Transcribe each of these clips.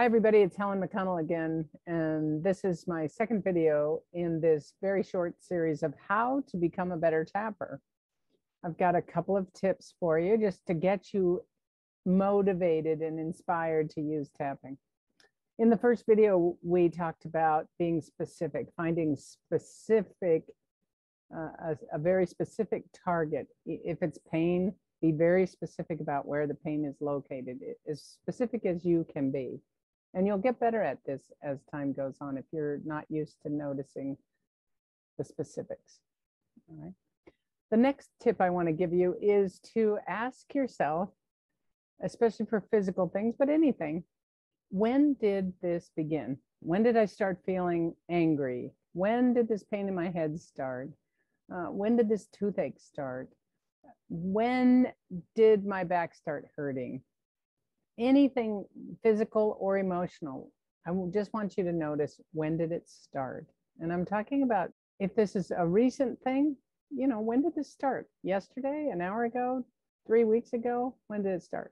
Hi everybody, it's Helen McConnell again, and this is my second video in this very short series of how to become a better tapper. I've got a couple of tips for you just to get you motivated and inspired to use tapping. In the first video, we talked about being specific, finding specific, a very specific target. If it's pain, be very specific about where the pain is located, as specific as you can be. And you'll get better at this as time goes on if you're not used to noticing the specifics. All right. The next tip I want to give you is to ask yourself, especially for physical things, but anything, when did this begin? When did I start feeling angry? When did this pain in my head start? When did this toothache start? When did my back start hurting? Anything physical or emotional, I just want you to notice, when did it start? And I'm talking about if this is a recent thing, you know, when did this start? Yesterday, an hour ago, 3 weeks ago? When did it start?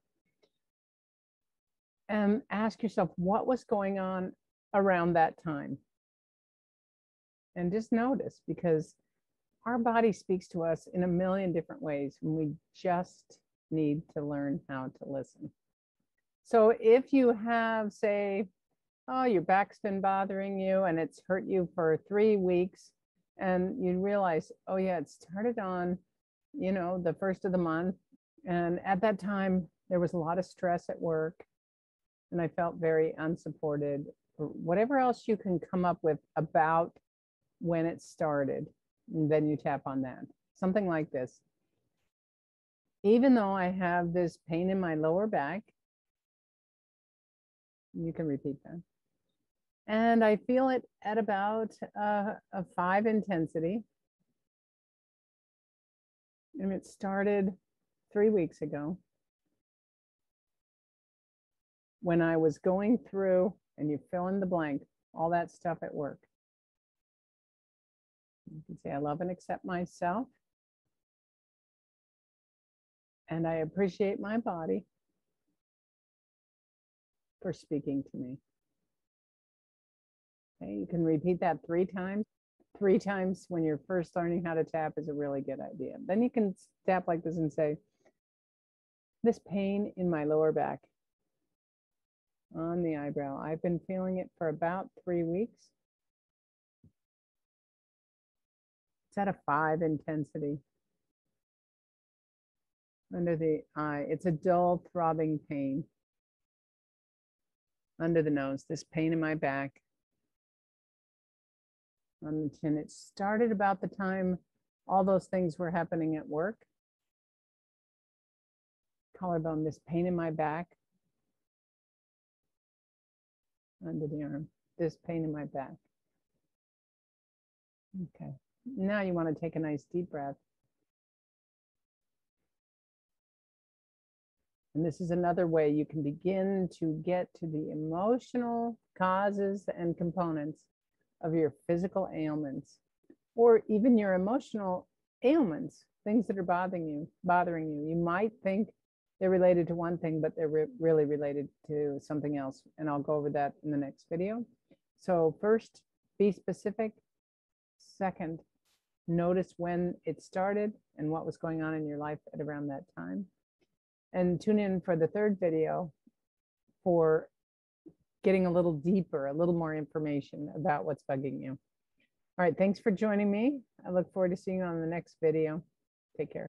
And ask yourself, what was going on around that time? And just notice, because our body speaks to us in a million different ways, and we just need to learn how to listen. So if you have, say, oh, your back's been bothering you and it's hurt you for 3 weeks, and you realize, oh yeah, it started on, you know, the first of the month. And at that time, there was a lot of stress at work and I felt very unsupported, or whatever else you can come up with about when it started. And then you tap on that. Something like this. Even though I have this pain in my lower back, you can repeat that. And I feel it at about a 5 intensity. And it started 3 weeks ago when I was going through, and you fill in the blank, all that stuff at work. You can say, I love and accept myself. And I appreciate my body for speaking to me. Okay, you can repeat that 3 times. 3 times when you're first learning how to tap is a really good idea. Then you can tap like this and say, this pain in my lower back on the eyebrow, I've been feeling it for about 3 weeks. It's at a 5 intensity. Under the eye, it's a dull throbbing pain. Under the nose, this pain in my back. On the chin, it started about the time all those things were happening at work. Collarbone, this pain in my back. Under the arm, this pain in my back. Okay, now you want to take a nice deep breath. And this is another way you can begin to get to the emotional causes and components of your physical ailments, or even your emotional ailments, things that are bothering you. You might think they're related to one thing, but they're really related to something else. And I'll go over that in the next video. So first, be specific. Second, notice when it started and what was going on in your life at around that time. And tune in for the third video for getting a little deeper, a little more information about what's bugging you. All right, thanks for joining me. I look forward to seeing you on the next video. Take care.